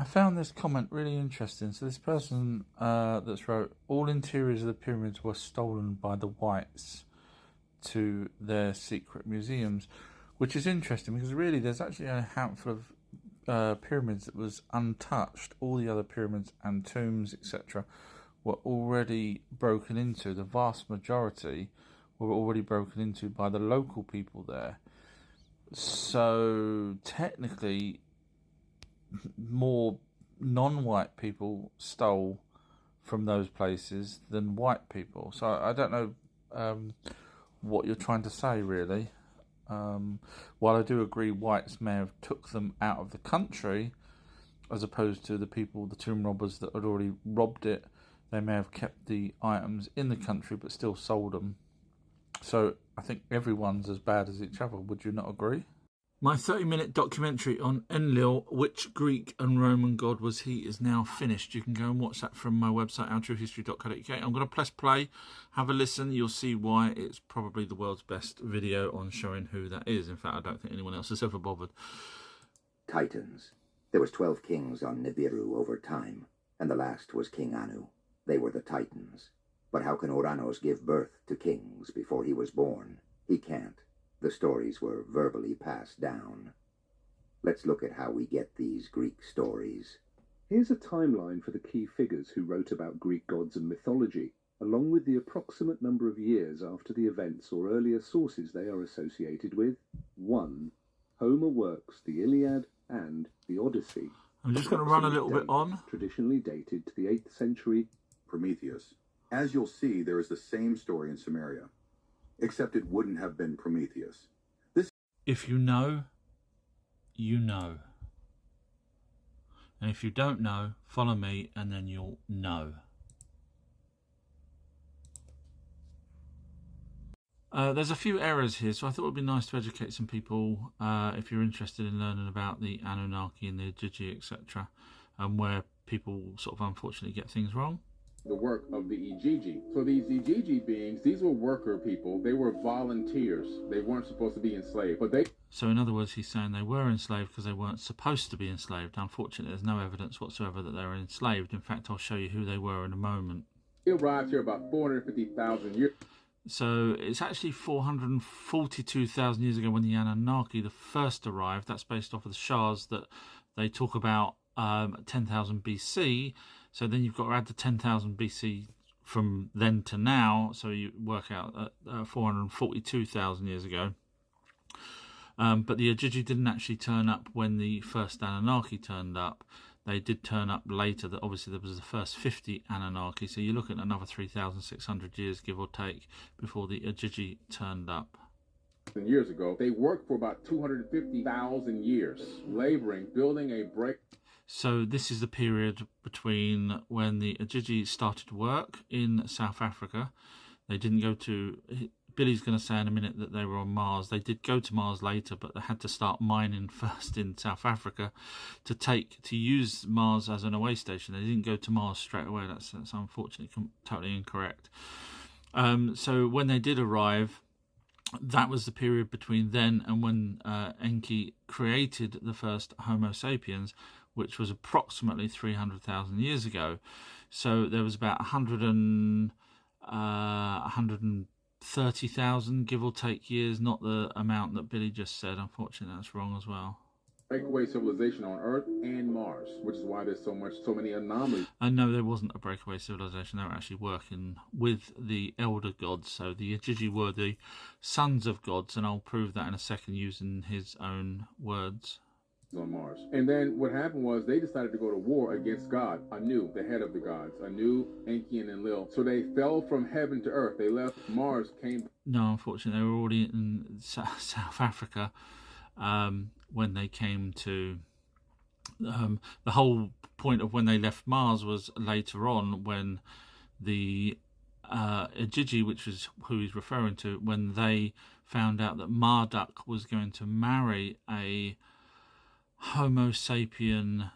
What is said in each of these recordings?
I found this comment really interesting. So this person that's wrote, all interiors of the pyramids were stolen by the whites to their secret museums, which is interesting because really there's actually a handful of pyramids that was untouched. All the other pyramids and tombs, etc., were already broken into. The vast majority were already broken into by the local people there. So technically, more non-white people stole from those places than white people. So I don't know what you're trying to say, really. While I do agree whites may have took them out of the country, as opposed to the people, the tomb robbers that had already robbed it, they may have kept the items in the country but still sold them. So I think everyone's as bad as each other. Would you not agree? My 30-minute documentary on Enlil, which Greek and Roman god was he, is now finished. You can go and watch that from my website, ourtruehistory.co.uk. I'm going to press play, have a listen. You'll see why it's probably the world's best video on showing who that is. In fact, I don't think anyone else has ever bothered. Titans. There was 12 kings on Nibiru over time, and the last was King Anu. They were the Titans. But how can Ouranos give birth to kings before he was born? He can't. The stories were verbally passed down. Let's look at how we get these Greek stories. Here's a timeline for the key figures who wrote about Greek gods and mythology, along with the approximate number of years after the events or earlier sources they are associated with. 1. Homer works the Iliad and the Odyssey. I'm just going to run a little bit on. Traditionally dated to the 8th century. Prometheus. As you'll see, there is the same story in Samaria, except it wouldn't have been Prometheus. If you know, you know. And if you don't know, follow me and then you'll know. There's a few errors here, so I thought it would be nice to educate some people if you're interested in learning about the Anunnaki and the Ajiji, etc., and where people sort of unfortunately get things wrong. The work of the Ijiji. So these Ijiji beings, these were worker people. They were volunteers. They weren't supposed to be enslaved, but they... So in other words, he's saying they were enslaved because they weren't supposed to be enslaved. Unfortunately, there's no evidence whatsoever that they were enslaved. In fact, I'll show you who they were in a moment. They arrived here about 450,000 years. So it's actually 442,000 years ago when the Anunnaki, the first arrived. That's based off of the shards that they talk about 10,000 BC. So then you've got to add the 10,000 BC from then to now. So you work out 442,000 years ago. But the Ajiji didn't actually turn up when the first Anunnaki turned up. They did turn up later. That obviously there was the first 50 Anunnaki. So you're looking at another 3,600 years, give or take, before the Ajiji turned up. Years ago, they worked for about 250,000 years, laboring, building a break. So this is the period between when the Ajiji started work in South Africa. They didn't go to... Billy's going to say in a minute that they were on Mars. They did go to Mars later, but they had to start mining first in South Africa to use Mars as an away station. They didn't go to Mars straight away. That's unfortunately totally incorrect. So when they did arrive, that was the period between then and when Enki created the first Homo sapiens, which was approximately 300,000 years ago. So there was about 130,000, give or take, years, not the amount that Billy just said. Unfortunately, that's wrong as well. Breakaway civilization on Earth and Mars, which is why there's so many anomalies. And no, there wasn't a breakaway civilization. They were actually working with the elder gods. So the Ajiji were the sons of gods, and I'll prove that in a second using his own words. On Mars. And then what happened was they decided to go to war against God, Anu, the head of the gods, Anu, Enki, and Enlil. So they fell from heaven to earth. They left Mars, came... No, unfortunately, they were already in South Africa when they came to... the whole point of when they left Mars was later on when the Ajiji, which was who he's referring to, when they found out that Marduk was going to marry a Homo sapien,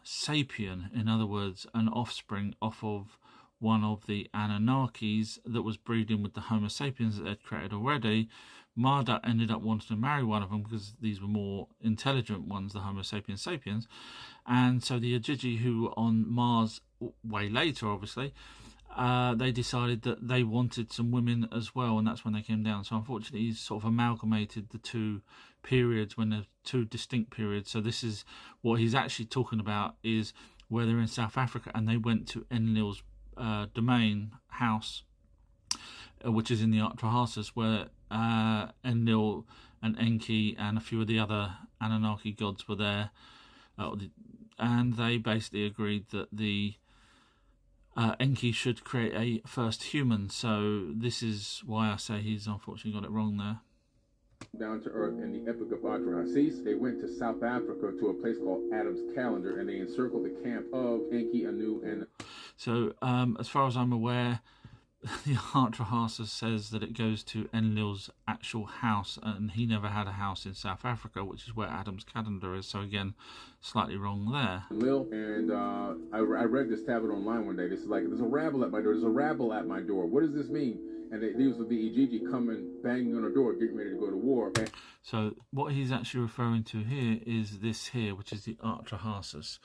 in other words, an offspring off of one of the Anunnakis that was breeding with the Homo sapiens that they'd created already. Marduk ended up wanting to marry one of them because these were more intelligent ones, the Homo sapiens sapiens. And so the Ajiji, who were on Mars way later, obviously, they decided that they wanted some women as well, and that's when they came down. So unfortunately, he's sort of amalgamated the two periods when they're two distinct periods. So this is what he's actually talking about, is where they're in South Africa and they went to Enlil's domain house, which is in the Atrahasis, where Enlil and Enki and a few of the other Anunnaki gods were there, and they basically agreed that the Enki should create a first human. So this is why I say he's unfortunately got it wrong there. Down to earth in the Epic of Atrahasis, they went to South Africa to a place called Adam's Calendar, and they encircled the camp of Enki, Anu, and... So as far as I'm aware, the Atrahasis says that it goes to Enlil's actual house, and he never had a house in South Africa, which is where Adam's Calendar is. So again, slightly wrong there. Lil, and I read this tablet online one day. This is like, there's a rabble at my door. There's a rabble at my door. What does this mean? And these were the Ijiji coming, banging on the door, getting ready to go to war. So what he's actually referring to here is this here, which is the Atrahasis.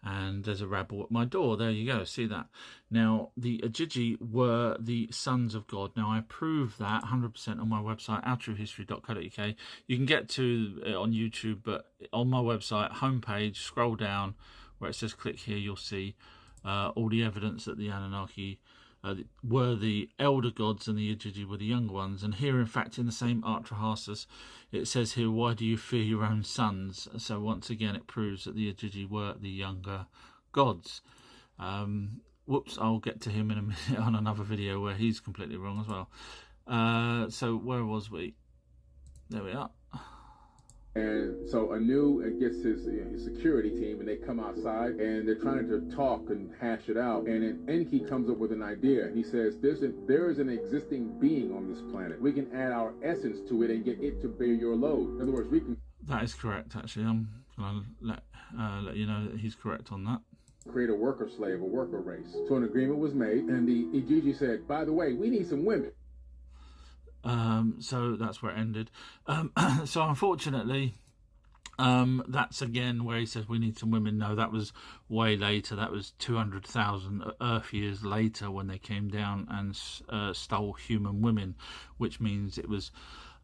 And there's a rabble at my door. There you go. See that? Now, the Ajiji were the sons of God. Now, I prove that 100% on my website, outtruehistory.co.uk. You can get to it on YouTube, but on my website, homepage, scroll down where it says click here, you'll see all the evidence that the Anunnaki were the elder gods and the Ajiji were the younger ones. And here, in fact, in the same Atrahasis, it says here, why do you fear your own sons? So once again, it proves that the Ajiji were the younger gods. Whoops, I'll get to him in a minute on another video where he's completely wrong as well. So where was we? There we are. And so Anu gets his security team, and they come outside, and they're trying to talk and hash it out. And then Enki comes up with an idea. He says, there is an existing being on this planet. We can add our essence to it and get it to bear your load. In other words, we can... That is correct, actually. I'm going to let you know that he's correct on that. Create a worker slave, a worker race. So an agreement was made, and the Ijiji said, by the way, we need some women. So that's where it ended. So unfortunately, that's again where he says we need some women. No, that was way later. That was 200,000 Earth years later when they came down and stole human women, which means it was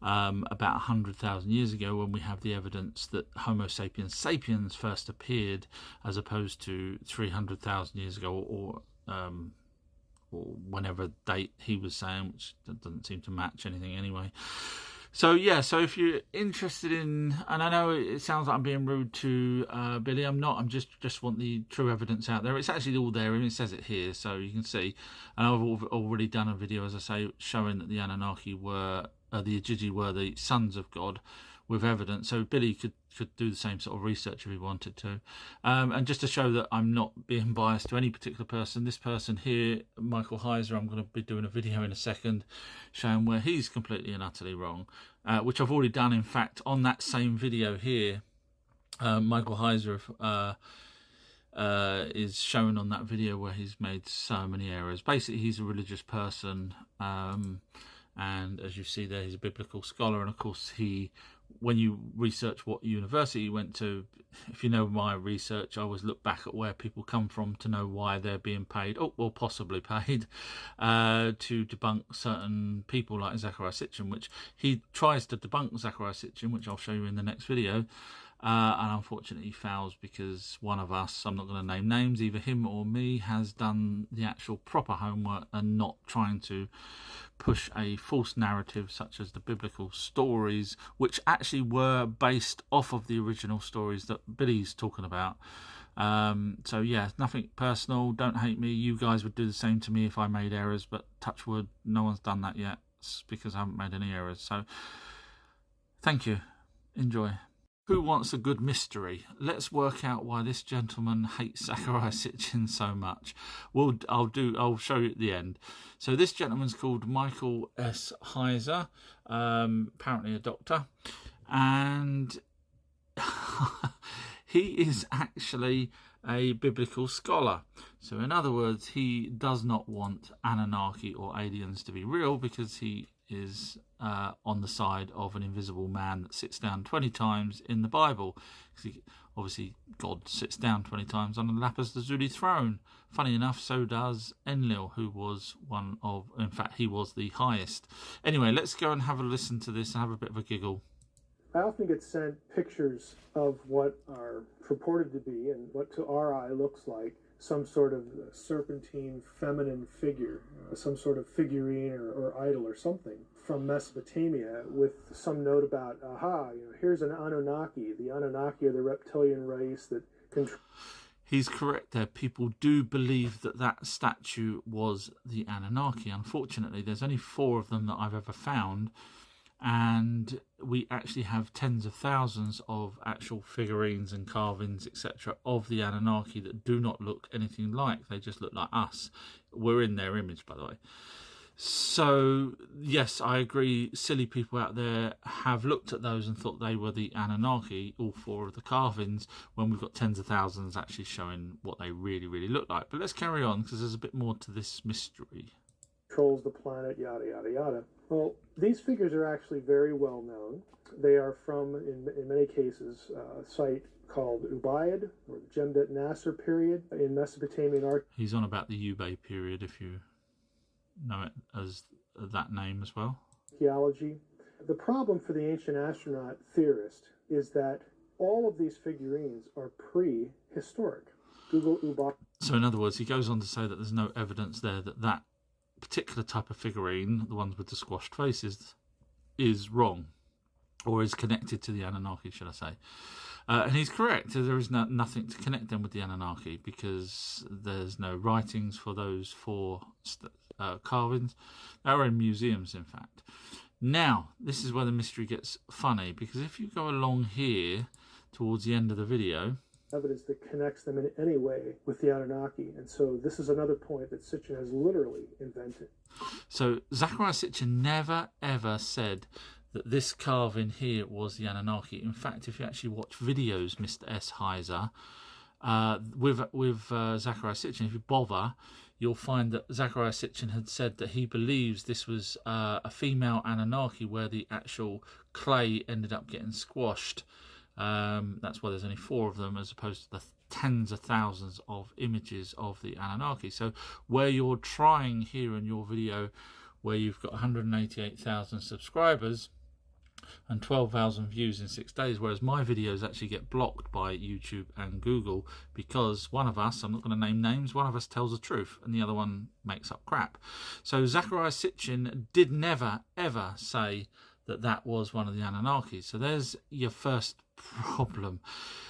about 100,000 years ago when we have the evidence that Homo sapiens sapiens first appeared, as opposed to 300,000 years ago or whenever date he was saying, which doesn't seem to match anything anyway. So yeah, so if you're interested in, and I know it sounds like I'm being rude to Billy, I'm not. I'm just want the true evidence out there. It's actually all there, and it says it here, so you can see. And I've already done a video, as I say, showing that the Anunnaki were, the Ajiji were the sons of God, with evidence. So Billy could do the same sort of research if he wanted to. And just to show that I'm not being biased to any particular person, this person here, Michael Heiser, I'm going to be doing a video in a second showing where he's completely and utterly wrong, which I've already done. In fact, on that same video here, Michael Heiser is shown on that video where he's made so many errors. Basically, he's a religious person, and as you see there, he's a biblical scholar, and of course when you research what university you went to, if you know my research, I always look back at where people come from to know why they're being paid, or possibly paid, to debunk certain people like Zecharia Sitchin, which he tries to debunk Zecharia Sitchin, which I'll show you in the next video. And unfortunately he fails because one of us, I'm not going to name names, either him or me, has done the actual proper homework and not trying to push a false narrative such as the biblical stories, which actually were based off of the original stories that Billy's talking about. So yeah, nothing personal, don't hate me. You guys would do the same to me if I made errors, but touch wood, no one's done that yet. It's because I haven't made any errors. So thank you, enjoy. Who wants a good mystery? Let's work out why this gentleman hates Zecharia Sitchin so much. I'll show you at the end. So this gentleman's called Michael S. Heiser, apparently a doctor, and he is actually a biblical scholar. So in other words, he does not want Anunnaki or aliens to be real because he is on the side of an invisible man that sits down 20 times in the Bible. Obviously, God sits down 20 times on the lapis lazuli throne. Funny enough, so does Enlil, who was in fact, he was the highest. Anyway, let's go and have a listen to this and have a bit of a giggle. I often get sent pictures of what are purported to be, and what to our eye looks like, some sort of serpentine feminine figure, some sort of figurine or idol or something from Mesopotamia, with some note about, here's an Anunnaki. The Anunnaki are the reptilian race that control. He's correct there. People do believe that statue was the Anunnaki. Unfortunately, there's only 4 of them that I've ever found, and we actually have tens of thousands of actual figurines and carvings, etc., of the Anunnaki that do not look anything like. They just look like us. We're in their image, by the way. So, yes, I agree. Silly people out there have looked at those and thought they were the Anunnaki, all 4 of the carvings, when we've got tens of thousands actually showing what they really, really look like. But let's carry on, because there's a bit more to this mystery. Controls the planet, yada, yada, yada. Well, these figures are actually very well known. They are from, in many cases, a site called Ubaid, or the Jemdet Nasser period in Mesopotamian art. He's on about the Ubaid period, if you know it as that name as well. Archaeology. The problem for the ancient astronaut theorist is that all of these figurines are prehistoric. Google Ubaid. So in other words, he goes on to say that there's no evidence there that particular type of figurine, the ones with the squashed faces, is wrong, or is connected to the Anunnaki, should I say. And he's correct. There is nothing to connect them with the Anunnaki, because there's no writings for those 4 carvings. They are in museums, in fact. Now, this is where the mystery gets funny, because if you go along here towards the end of the video, evidence that connects them in any way with the Anunnaki. And so this is another point that Sitchin has literally invented. So Zecharia Sitchin never, ever said that this carving here was the Anunnaki. In fact, if you actually watch videos, Mr. S. Heiser, with Zecharia Sitchin, if you bother, you'll find that Zecharia Sitchin had said that he believes this was a female Anunnaki, where the actual clay ended up getting squashed. That's why there's only 4 of them, as opposed to the tens of thousands of images of the Anunnaki. So where you're trying here in your video, where you've got 188,000 subscribers and 12,000 views in 6 days, whereas my videos actually get blocked by YouTube and Google, because one of us, I'm not going to name names, one of us tells the truth and the other one makes up crap. So Zecharia Sitchin did never, ever say that was one of the Anunnaki. So there's your first problem.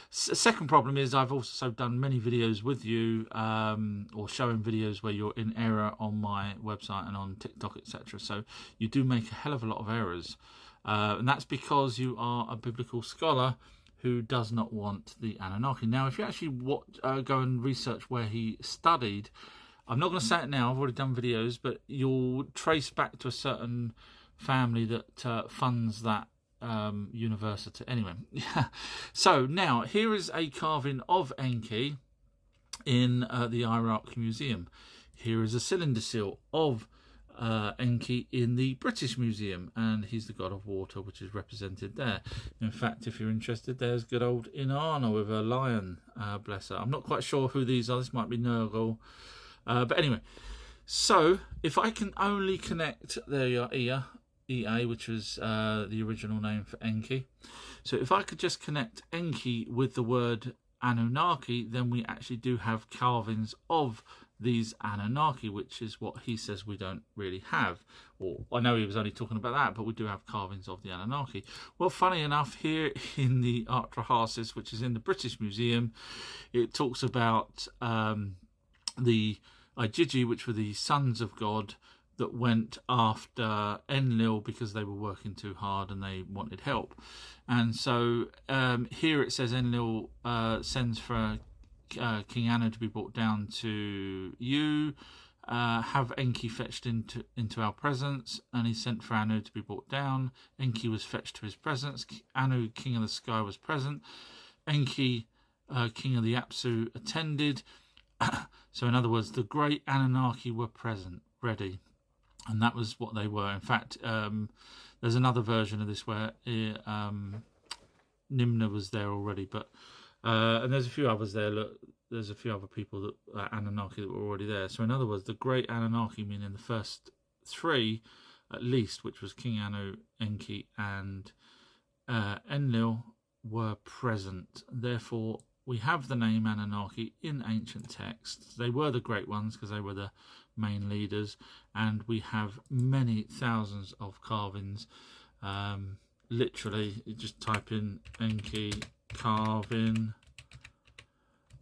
Second problem is I've also done many videos with you, or showing videos where you're in error on my website and on TikTok, etc. So you do make a hell of a lot of errors, and that's because you are a biblical scholar who does not want the Anunnaki. Now, if you actually go and research where he studied, I'm not going to say it now, I've already done videos, but you'll trace back to a certain family that funds that university. Anyway, so now here is a carving of Enki in the Iraq Museum. Here is a cylinder seal of Enki in the British Museum, and he's the god of water, which is represented there. In fact, if you're interested, there's good old Inanna with a lion, bless her. I'm not quite sure who these are. This might be Nurgle, but anyway. So if I can only connect, there you are, EA, which was the original name for Enki. So if I could just connect Enki with the word Anunnaki, then we actually do have carvings of these Anunnaki, which is what he says we don't really have. Or I know he was only talking about that, but we do have carvings of the Anunnaki. Well, funny enough, here in the Art Trahasis, which is in the British Museum, it talks about the Igigi, which were the sons of God that went after Enlil because they were working too hard and they wanted help. And so here it says Enlil sends for King Anu to be brought down to you, have Enki fetched into our presence, and he sent for Anu to be brought down. Enki was fetched to his presence. Anu, king of the sky, was present. Enki, king of the Apsu, attended. So in other words, the great Anunnaki were present, ready. and that was what they were. In fact, there's another version of this where Nimna was there already, but and there's a few others there. Look, there's a few other people that Anunnaki that were already there. So in other words, the great Anunnaki, meaning the first three at least, which was King Anu, Enki, and Enlil, were present. Therefore, we have the name Anunnaki in ancient texts. They were the great ones because they were the main leaders, and we have many thousands of carvings. Literally, you just type in Enki carving,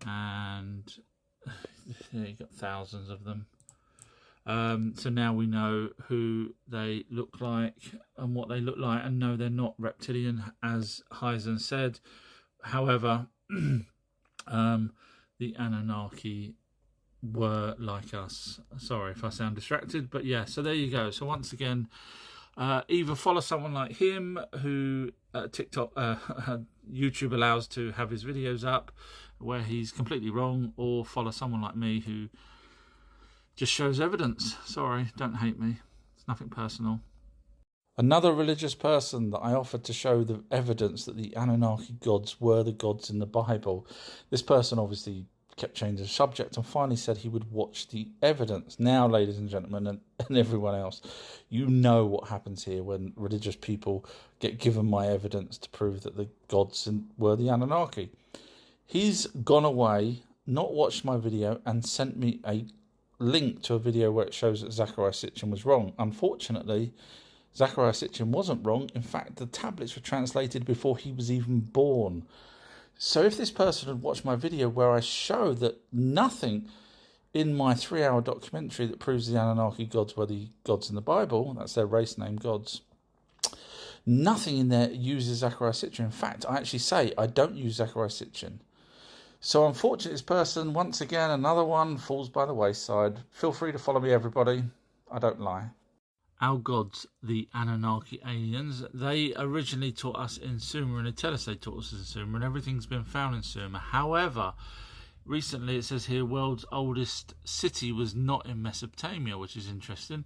and yeah, you got thousands of them. So now we know who they look like and what they look like, and no, they're not reptilian, as Heisen said. However, the Anunnaki were like us. Sorry if I sound distracted, but yeah, so there you go. So once again, either follow someone like him who TikTok, YouTube allows to have his videos up where he's completely wrong, or follow someone like me who just shows evidence. Sorry, don't hate me. It's nothing personal. Another religious person that I offered to show the evidence that the Anunnaki gods were the gods in the Bible. This person obviously kept changing the subject and finally said he would watch the evidence. Now, ladies and gentlemen, and everyone else, you know what happens here when religious people get given my evidence to prove that the gods were the Anunnaki. He's gone away, not watched my video, and sent me a link to a video where it shows that Zecharia Sitchin was wrong. Unfortunately, Zecharia Sitchin wasn't wrong. In fact, the tablets were translated before he was even born. So if this person had watched my video where I show that nothing in my 3-hour documentary that proves the Anunnaki gods were the gods in the Bible, that's their race name gods, nothing in there uses Zecharia Sitchin. In fact, I actually say I don't use Zecharia Sitchin. So unfortunately, this person, once again, another one, falls by the wayside. Feel free to follow me, everybody. I don't lie. Our gods, the Anunnaki aliens, they originally taught us in Sumer, and they tell us they taught us in Sumer, and everything's been found in Sumer. However, recently it says here world's oldest city was not in Mesopotamia, which is interesting,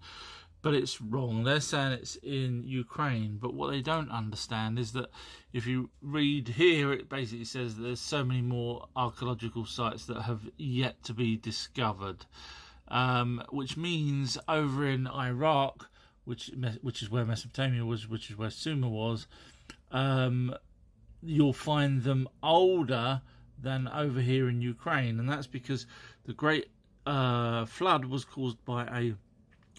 but it's wrong. They're saying it's in Ukraine, but what they don't understand is that if you read here, it basically says that there's so many more archaeological sites that have yet to be discovered, which means over in Iraq, which is where Mesopotamia was, which is where Sumer was, you'll find them older than over here in Ukraine, and that's because the Great Flood was caused by a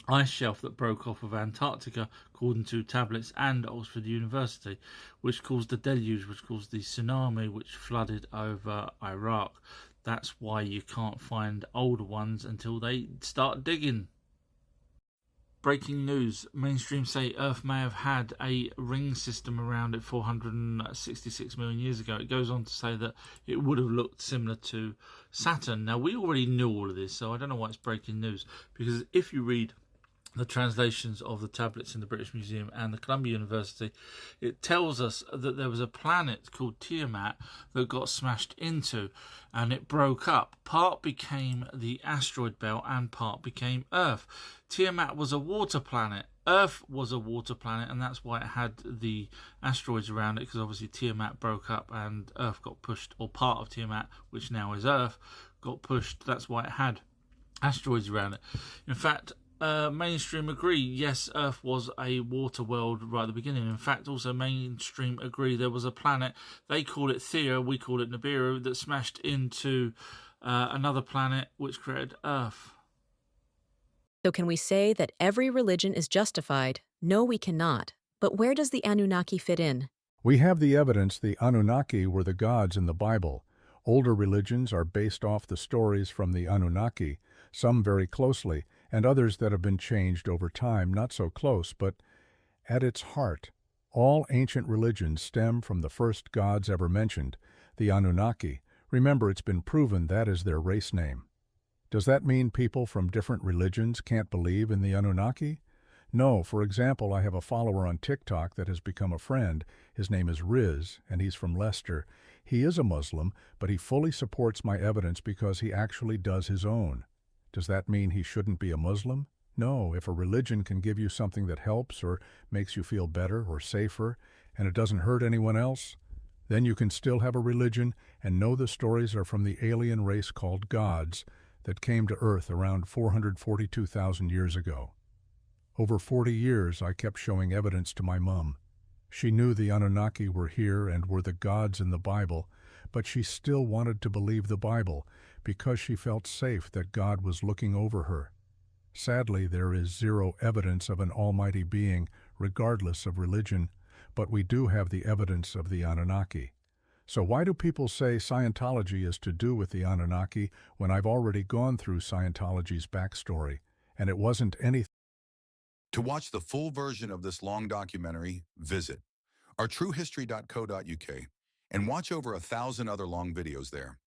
ice shelf that broke off of Antarctica, according to tablets and Oxford University, which caused the deluge, which caused the tsunami, which flooded over Iraq. That's why you can't find older ones until they start digging. Breaking news. Mainstream say Earth may have had a ring system around it 466 million years ago. It goes on to say that it would have looked similar to Saturn. Now, we already knew all of this, so I don't know why it's breaking news. Because if you read the translations of the tablets in the British Museum and the Columbia University, it tells us that there was a planet called Tiamat that got smashed into and it broke up. Part became the asteroid belt and part became Earth. Tiamat was a water planet. Earth was a water planet, and that's why it had the asteroids around it, because obviously Tiamat broke up and Earth got pushed, or part of Tiamat, which now is Earth, got pushed. That's why it had asteroids around it. In fact, mainstream agree, yes, Earth was a water world right at the beginning. In fact, also mainstream agree there was a planet, they call it Thea, we call it Nibiru, that smashed into another planet which created Earth. So can we say that every religion is justified? No, we cannot. But where does the Anunnaki fit in? We have the evidence the Anunnaki were the gods in the Bible. Older religions are based off the stories from the Anunnaki, some very closely, and others that have been changed over time, not so close, but at its heart, all ancient religions stem from the first gods ever mentioned, the Anunnaki. Remember, it's been proven that is their race name. Does that mean people from different religions can't believe in the Anunnaki? No. For example, I have a follower on TikTok that has become a friend. His name is Riz, and he's from Leicester. He is a Muslim, but he fully supports my evidence because he actually does his own. Does that mean he shouldn't be a Muslim? No, if a religion can give you something that helps or makes you feel better or safer, and it doesn't hurt anyone else, then you can still have a religion and know the stories are from the alien race called gods that came to Earth around 442,000 years ago. Over 40 years, I kept showing evidence to my mom. She knew the Anunnaki were here and were the gods in the Bible, but she still wanted to believe the Bible because she felt safe that God was looking over her. Sadly, there is zero evidence of an almighty being, regardless of religion, but we do have the evidence of the Anunnaki. So why do people say Scientology is to do with the Anunnaki when I've already gone through Scientology's backstory, and it wasn't anything? To watch the full version of this long documentary, visit ourtruehistory.co.uk and watch over 1,000 other long videos there.